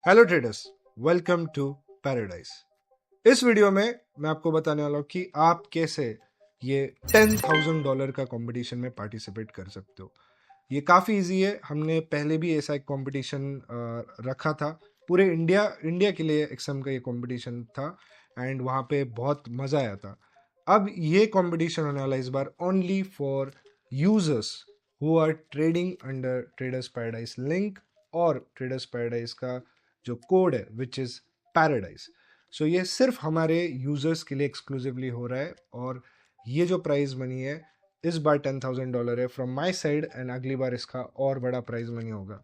Hello traders, welcome to paradise. इस video में मैं आपको बताने वाला हूँ कि आप कैसे ये $10,000 का कंपटीशन में पार्टिसिपेट कर सकते हो। ये काफ़ी इजी है। हमने पहले भी ऐसा एक कंपटीशन रखा था। पूरे इंडिया के लिए एक्सएम का ये कंपटीशन था एंड वहाँ पे बहुत मज़ा आया था। अब ये कंपटीशन होने वाला है इस बार only for users who are trading under Traders Paradise link और ट्रेडर्स पैराडाइज का जो कोड है विच इज़ पैराडाइज। सो ये सिर्फ हमारे यूजर्स के लिए एक्सक्लूसिवली हो रहा है और ये जो प्राइज मनी है इस बार $10,000 है फ्रॉम माई साइड एंड अगली बार इसका और बड़ा प्राइज मनी होगा।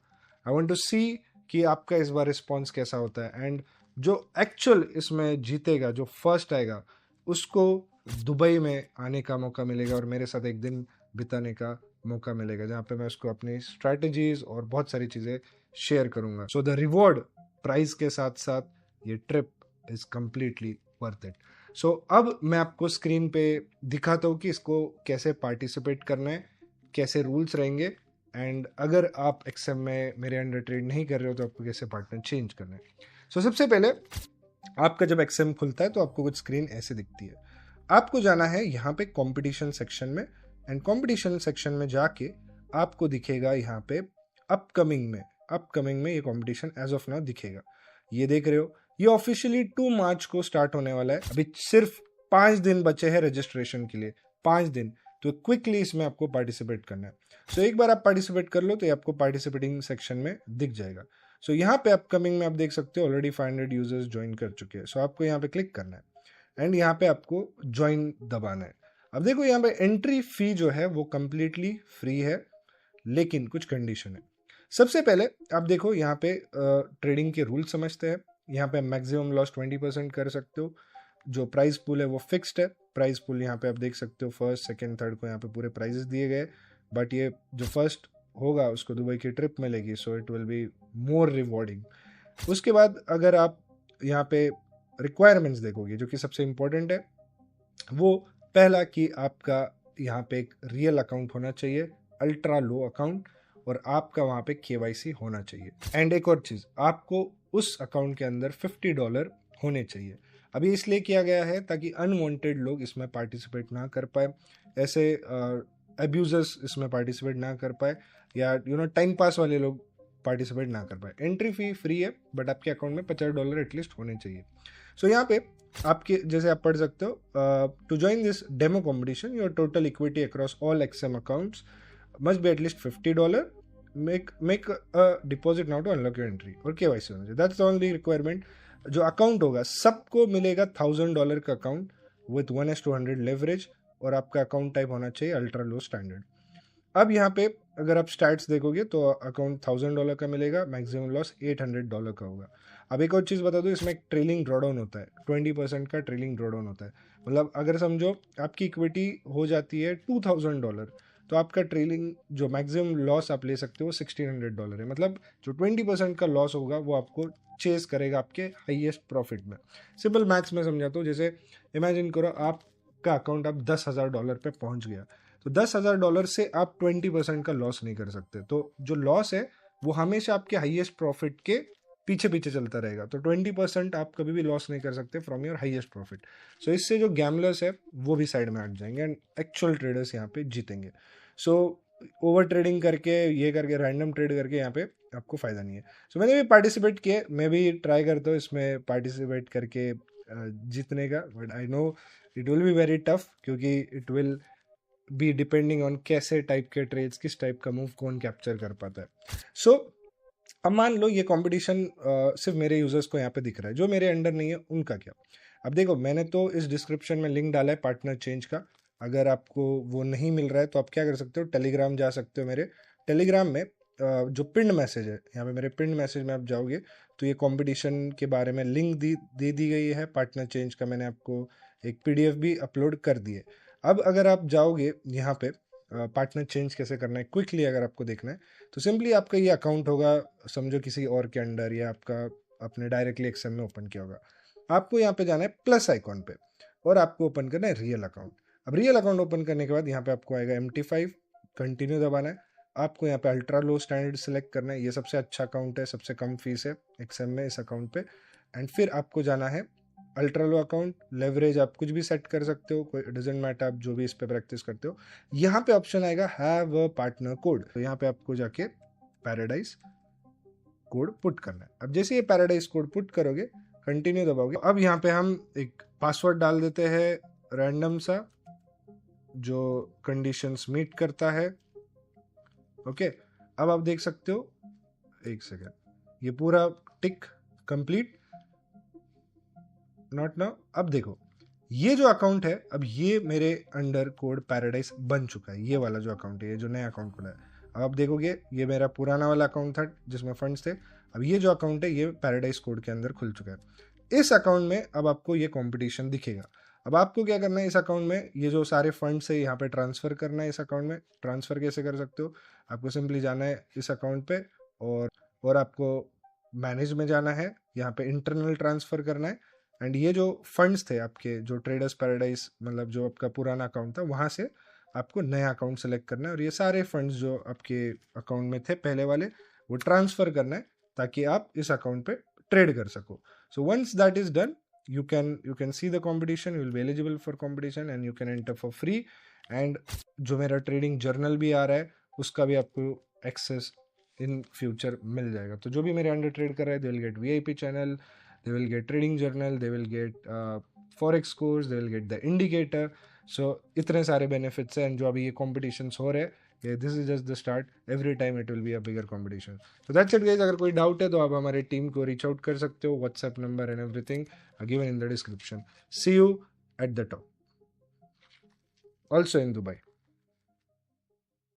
आई वॉन्ट टू सी कि आपका इस बार रिस्पॉन्स कैसा होता है एंड जो एक्चुअल इसमें जीतेगा, जो फर्स्ट आएगा, उसको दुबई में आने का मौका मिलेगा और मेरे साथ एक दिन बिताने का मौका मिलेगा जहाँ पे मैं उसको अपनी स्ट्रैटेजीज और बहुत सारी चीज़ें शेयर करूँगा। सो द रिवॉर्ड प्राइस के साथ साथ ये trip is completely worth it. So अब मैं आपको स्क्रीन पे दिखाता हूँ कि इसको कैसे पार्टिसिपेट करना है, कैसे रूल्स रहेंगे एंड अगर आप एक्सएम में मेरे अंडर ट्रेड नहीं कर रहे हो तो आपको कैसे पार्टनर चेंज करना है। सो सबसे पहले आपका जब एक्सएम खुलता है तो आपको कुछ स्क्रीन ऐसे दिखती है। आपको जाना है यहाँ पे कंपटीशन सेक्शन में एंड कंपटीशन सेक्शन में जाके आपको दिखेगा यहाँ पे अपकमिंग में ये कंपटीशन एज ऑफ नाउ दिखेगा। ये देख रहे हो, ये ऑफिशियली 2 मार्च को स्टार्ट होने वाला है। अभी सिर्फ 5 दिन बचे हैं रजिस्ट्रेशन के लिए, 5 दिन। तो क्विकली इसमें आपको पार्टिसिपेट करना है। सो एक बार आप पार्टिसिपेट कर लो तो ये आपको पार्टिसिपेटिंग सेक्शन में दिख जाएगा। सो यहाँ पे अपकमिंग में आप देख सकते हो ऑलरेडी 500 यूजर्स ज्वाइन कर चुके हैं। सो आपको यहाँ पे क्लिक करना है एंड यहाँ पे आपको ज्वाइन दबाना है। अब देखो यहाँ पे एंट्री फी जो है वो कंप्लीटली फ्री है, लेकिन कुछ कंडीशन है। सबसे पहले आप देखो यहाँ पे ट्रेडिंग के रूल समझते हैं। यहाँ पे मैक्सिमम लॉस 20% कर सकते हो। जो प्राइस पूल है वो फिक्स्ड है। प्राइस पूल यहाँ पे आप देख सकते हो फर्स्ट सेकंड थर्ड को यहाँ पे पूरे प्राइजेस दिए गए, बट ये जो फर्स्ट होगा उसको दुबई की ट्रिप मिलेगी, so it will be more rewarding. उसके बाद अगर आप यहाँ पे रिक्वायरमेंट्स देखोगे जो कि सबसे इंपॉर्टेंट है, वो पहला कि आपका यहाँ पे एक रियल अकाउंट होना चाहिए, अल्ट्रा लो अकाउंट, और आपका वहाँ पे केवाईसी होना चाहिए। एंड एक और चीज़, आपको उस अकाउंट के अंदर $50 होने चाहिए। अभी इसलिए किया गया है ताकि अनवांटेड लोग इसमें पार्टिसिपेट ना कर पाए, ऐसे अब्यूजर्स इसमें पार्टिसिपेट ना कर पाए, या टाइम पास वाले लोग पार्टिसिपेट ना कर पाए। एंट्री फी फ्री है, बट आपके अकाउंट में $50 एटलीस्ट होने चाहिए। सो यहाँ पे आपके जैसे आप पढ़ सकते हो, to join this demo competition your total equity across all XM accounts must be at least $50, make a deposit now to unlock your entry और केवाईसी होना चाहिए। That's the only requirement. जो अकाउंट होगा सबको मिलेगा $1,000 का अकाउंट विथ 1:100 लेवरेज, और आपका अकाउंट टाइप होना चाहिए अल्ट्रा लो स्टैंडर्ड। अब यहाँ पे अगर आप स्टैट्स देखोगे तो अकाउंट $1,000 का मिलेगा, मैक्सिमम लॉस $800 का होगा। अब एक और चीज़ बता दूँ, इसमें एक ट्रेलिंग ड्रॉडाउन होता है, 20% का ट्रेलिंग ड्रॉडाउन होता है। मतलब अगर समझो आपकी इक्विटी हो जाती है $2,000, तो आपका ट्रेलिंग जो मैक्सिमम लॉस आप ले सकते हो $1,600 है। मतलब जो 20% का लॉस होगा वो आपको चेस करेगा आपके हाईएस्ट प्रॉफिट में। सिंपल मैथ्स में समझाता हूँ, जैसे इमेजिन करो आपका अकाउंट अब $10,000 पे पहुंच गया, तो $10,000 से आप 20% का लॉस नहीं कर सकते। तो जो लॉस है वो हमेशा आपके हाईएस्ट प्रॉफिट के पीछे पीछे चलता रहेगा। तो 20% आप कभी भी लॉस नहीं कर सकते फ्रॉम योर हाईएस्ट प्रॉफिट। सो इससे जो गैमलर्स है वो भी साइड में हट जाएंगे एंड एक्चुअल ट्रेडर्स यहाँ पे जीतेंगे। सो ओवर ट्रेडिंग करके, ये करके, रैंडम ट्रेड करके यहाँ पे आपको फायदा नहीं है। सो मैंने भी पार्टिसिपेट किया, मैं भी ट्राई करता हूँ इसमें पार्टिसिपेट करके जीतने का, but I know it will be very tough, क्योंकि it will be depending on कैसे टाइप के ट्रेड्स, किस टाइप का मूव कौन कैप्चर कर पाता है। सो अब मान लो ये कंपटीशन सिर्फ मेरे यूजर्स को यहाँ पे दिख रहा है, जो मेरे अंडर नहीं है उनका क्या। अब देखो, मैंने तो इस डिस्क्रिप्शन में लिंक डाला है पार्टनर चेंज का। अगर आपको वो नहीं मिल रहा है तो आप क्या कर सकते हो, टेलीग्राम जा सकते हो। मेरे टेलीग्राम में जो पिंड मैसेज है, यहाँ पे मेरे पिंड मैसेज में आप जाओगे तो ये कंपटीशन के बारे में लिंक दे दी गई है पार्टनर चेंज का। मैंने आपको एक पीडीएफ भी अपलोड कर दी है। अब अगर आप जाओगे यहाँ पे पार्टनर चेंज कैसे करना है क्विकली अगर आपको देखना है, तो सिंपली आपका ये अकाउंट होगा, समझो किसी और के अंडर, या आपका अपने डायरेक्टली एक्सएम में ओपन किया होगा। आपको यहाँ पे जाना है प्लस आइकॉन पे और आपको ओपन करना है रियल अकाउंट। अब रियल अकाउंट ओपन करने के बाद यहाँ पे आपको आएगा MT5, कंटिन्यू दबाना है। आपको यहाँ पे अल्ट्रा लो स्टैंडर्ड सेलेक्ट करना है, ये सबसे अच्छा अकाउंट है, सबसे कम फीस है एक्सएम में इस अकाउंट पे। एंड फिर आपको जाना है अल्ट्रा लो अकाउंट, लेवरेज आप कुछ भी सेट कर सकते हो, कोई डजेंट मैटर, आप जो भी इस पे प्रैक्टिस करते हो। यहाँ पे ऑप्शन आएगा हैव अ पार्टनर कोड, तो यहाँ पे आपको जाके पैराडाइज कोड पुट करना है। अब जैसे ये पैराडाइज कोड पुट करोगे, कंटिन्यू दबाओगे, अब यहाँ पे हम एक पासवर्ड डाल देते हैं रैंडम सा जो कंडीशंस मीट करता है। ओके, अब आप देख सकते हो, एक सेकेंड, ये पूरा टिक कंप्लीट, नॉट नाउ। अब देखो ये जो अकाउंट है, अब ये मेरे अंडर कोड पैराडाइज बन चुका है, ये वाला जो अकाउंट है, ये जो नया अकाउंट खुला है। अब आप देखोगे ये मेरा पुराना वाला अकाउंट था जिसमें फंड्स थे, अब ये जो अकाउंट है ये पैराडाइज कोड के अंदर खुल चुका है। इस अकाउंट में अब आपको ये कंपटीशन दिखेगा। अब आपको क्या करना है, इस अकाउंट में ये जो सारे फंड्स है यहाँ पे ट्रांसफर करना है। इस अकाउंट में ट्रांसफर कैसे कर सकते हो, आपको सिंपली जाना है इस अकाउंट पे और आपको मैनेज में जाना है, यहाँ पे इंटरनल ट्रांसफर करना है। एंड ये जो फंड्स थे आपके, जो ट्रेडर्स पैराडाइज मतलब जो आपका पुराना अकाउंट था, वहाँ से आपको नया अकाउंट सेलेक्ट करना है और ये सारे फंड्स जो आपके अकाउंट में थे पहले वाले, वो ट्रांसफर करना है ताकि आप इस अकाउंट पे ट्रेड कर सको। So once that is done, you can see the competition, you will be eligible for competition and you can enter for free। and जो मेरा ट्रेडिंग जर्नल भी आ रहा है उसका भी आपको एक्सेस इन फ्यूचर मिल जाएगा। तो जो भी मेरे अंडर ट्रेड कर रहे हैं, they will get VIP channel, they will get trading journal, they will get forex course, they will get the indicator. So इतने सारे बेनिफिट्स हैं। जो अभी ये कॉम्पिटिशन्स हो रहे हैं, this is just the start, every time it will be a bigger competition. तो दैट्स इट गाइस, अगर कोई डाउट है तो आप हमारे टीम को रीच आउट कर सकते हो, WhatsApp number and everything are given in the description. See you at the top. Also in Dubai.